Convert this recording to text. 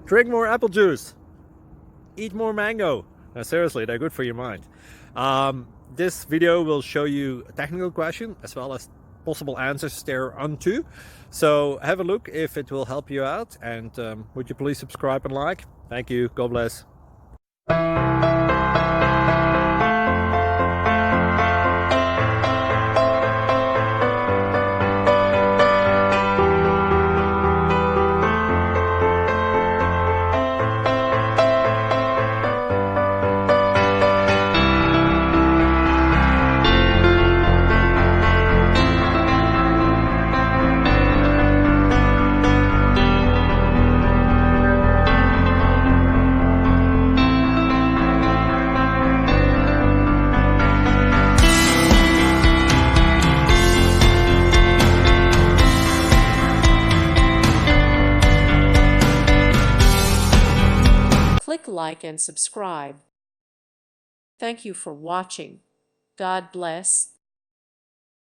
Drink more apple juice. Eat more mango. Seriously, they're good for your mind. This video will show you a technical question as well as possible answers thereunto. So have a look if it will help you out, and would you please subscribe and like? Thank you. God bless. Click like and subscribe. Thank you for watching. God bless.